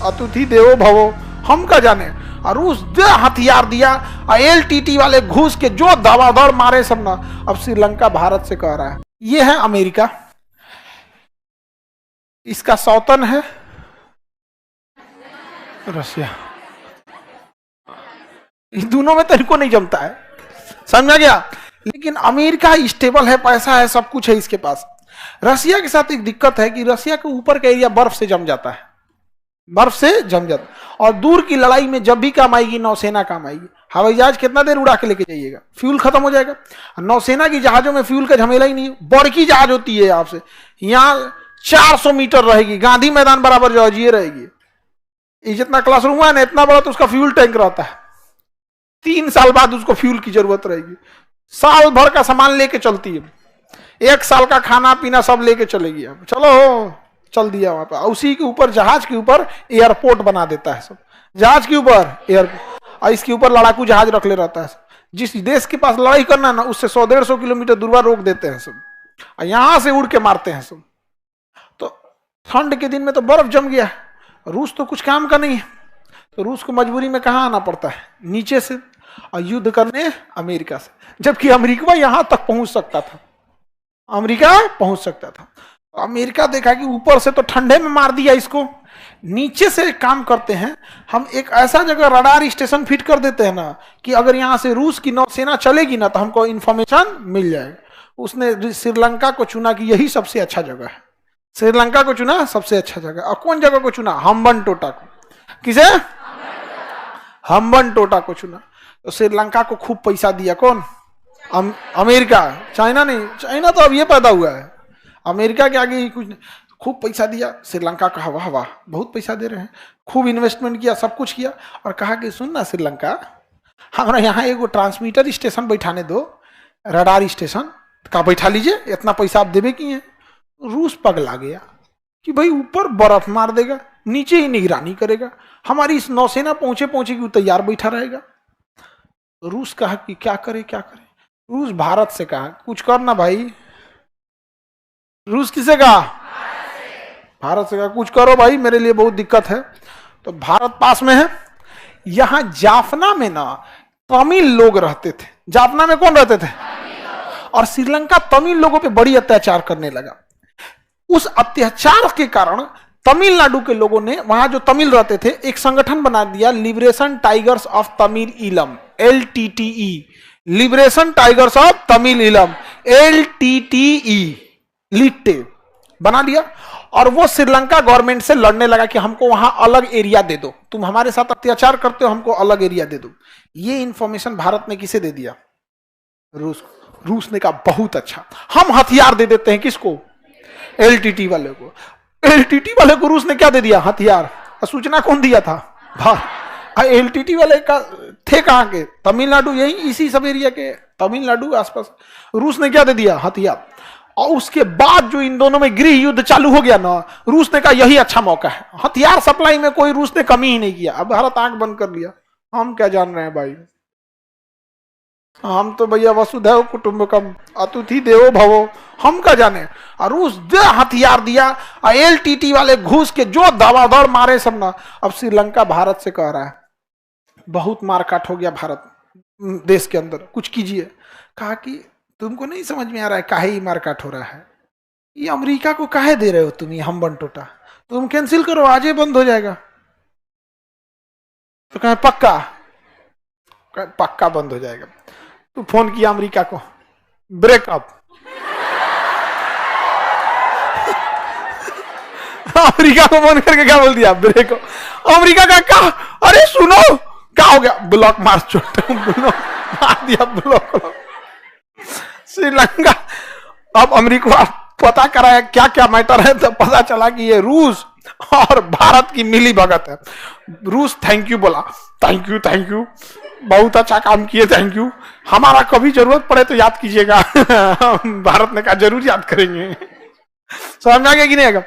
अतिथि देवो भवो, हम का जाने। और रूस जो हथियार दिया, LTT वाले घुस के जो दवादौड़ मारे सब ना। अब श्रीलंका भारत से कह रहा है। ये है अमेरिका, इसका सौतन है रशिया। इन दोनों में तो इनको नहीं जमता है, समझ गया। लेकिन अमेरिका स्टेबल है, पैसा है, सब कुछ है इसके पास। रशिया के साथ एक दिक्कत है कि रशिया के ऊपर का एरिया बर्फ से जम जाता है, बर्फ से जम जाता है। और दूर की लड़ाई में जब भी काम आएगी नौसेना काम आएगी। हवाई जहाज कितना देर उड़ा के लेके जाइएगा, फ्यूल खत्म हो जाएगा। नौसेना की जहाजों में फ्यूल का झमेला ही नहीं है। बड़की जहाज होती है आपसे, यहाँ 400 मीटर रहेगी, गांधी मैदान बराबर जहाज ये रहेगी। ये जितना क्लासरूम है ना इतना बड़ा, तो उसका फ्यूल टैंक रहता है। 3 साल बाद उसको फ्यूल की जरूरत रहेगी। साल भर का सामान लेके चलती है, 1 साल का खाना पीना सब लेके चलेगी। अब चलो चल दिया वहां पर। उसी के ऊपर, जहाज के ऊपर एयरपोर्ट बना देता है सब। जहाज के ऊपर एयरपोर्ट, और इसके ऊपर लड़ाकू जहाज रख ले रहता है। जिस देश के पास लड़ाई करना है ना, उससे 100-150 किलोमीटर दूर रोक देते हैं सब, और यहां से उड़ के मारते हैं सब। तो ठंड के दिन में तो बर्फ जम गया। रूस तो कुछ काम का नहीं है, तो रूस को मजबूरी में कहां आना पड़ता है, नीचे से, और युद्ध करने अमेरिका से। जबकि अमेरिका यहां तक पहुंच सकता था, अमेरिका पहुंच सकता था। अमेरिका देखा कि ऊपर से तो ठंडे में मार दिया इसको, नीचे से काम करते हैं हम। एक ऐसा जगह रडार स्टेशन फिट कर देते हैं ना, कि अगर यहां से रूस की नौसेना चलेगी ना, तो हमको इंफॉर्मेशन मिल जाएगा। उसने श्रीलंका को चुना कि यही सबसे अच्छा जगह है। श्रीलंका को चुना सबसे अच्छा जगह। और कौन जगह को चुना? हम्बनटोटा को। किसे? हम्बनटोटा को चुना। तो श्रीलंका को खूब पैसा दिया कौन? अमेरिका, चाइना नहीं। चाइना तो अब ये पैदा हुआ है, अमेरिका के आगे ही कुछ नहीं। खूब पैसा दिया श्रीलंका का, वाह वाह बहुत पैसा दे रहे हैं। खूब इन्वेस्टमेंट किया, सब कुछ किया, और कहा कि सुन ना श्रीलंका, हमारा यहाँ एगो ट्रांसमीटर स्टेशन बैठाने दो, रडार स्टेशन का बैठा लीजिए, इतना पैसा आप देवे किए। रूस पगला गया कि भाई ऊपर बर्फ मार देगा, नीचे ही निगरानी करेगा, हमारी इस नौसेना पहुंचे की तैयार बैठा रहेगा। रूस कहा कि क्या करे क्या करे। रूस भारत से कहा कुछ करना भाई। रूस किसे कहा? भारत से कहा कुछ करो भाई, मेरे लिए बहुत दिक्कत है। तो भारत पास में है। यहां जाफना में ना तमिल लोग रहते थे। जाफना में कौन रहते थे? और श्रीलंका तमिल लोगों पे बड़ी अत्याचार करने लगा। उस अत्याचार के कारण तमिलनाडु के लोगों ने, वहां जो तमिल रहते थे, एक संगठन बना दिया, लिबरेशन टाइगर्स ऑफ तमिल इलम, LTTE, liberation tigers of Tamil इलम, LTTE, लिट्टे बना दिया। और वो श्रीलंका गवर्नमेंट से लड़ने लगा कि हमको वहां अलग एरिया दे दो, तुम हमारे साथ अत्याचार करते हो, हमको अलग एरिया दे दो। ये इंफॉर्मेशन भारत ने किसे दे दिया? रूस को। रूस ने कहा बहुत अच्छा, हम हथियार दे देते हैं। किसको? LTT वाले को। LTT वाले को रूस ने क्या दे दिया? हथियार। सूचना कौन दिया था? LTT वाले का थे कहां के? तमिलनाडु, यही इसी सब एरिया के, तमिलनाडु आसपास। रूस ने क्या दे दिया? हथियार। और उसके बाद जो इन दोनों में गृह युद्ध चालू हो गया ना, रूस ने कहा यही अच्छा मौका है। हथियार सप्लाई में कोई रूस ने कमी ही नहीं किया। अब भारत आंख बंद कर लिया, हम क्या जान रहे हैं भाई, हम तो भैया वसुधैव कुटुंबकम, अतिथि देवो भवो, हम क्या जाने। और रूस जो हथियार दिया, LTT वाले घुस के जो दवादौड़ मारे सब ना। अब श्रीलंका भारत से कह रहा है बहुत मारकाट हो गया भारत देश के अंदर, कुछ कीजिए। कहा कि तुमको नहीं समझ में आ रहा है काहे ही मारकाट हो रहा है, ये अमेरिका को काहे दे रहे हो तुम ये हम्बनटोटा, तुम कैंसिल करो, आज ही बंद हो जाएगा। तो कहे पक्का? पक्का बंद हो जाएगा। तो फोन किया अमेरिका को, ब्रेकअप। अमेरिका को फोन करके क्या बोल दिया? ब्रेकअप। अमेरिका का क्या? अरे सुनो क्या हो गया? ब्लॉक मार, छोटे मार दिया ब्लॉक। श्रीलंका, अब अमेरिका पता कराया क्या क्या मैटर है, तो पता चला कि ये रूस और भारत की मिली भगत है। रूस थैंक यू बोला, थैंक यू बहुत अच्छा काम किए, थैंक यू, हमारा कभी जरूरत पड़े तो याद कीजिएगा। भारत ने कहा जरूर याद करेंगे। समझ में आ गया कि नहीं आएगा?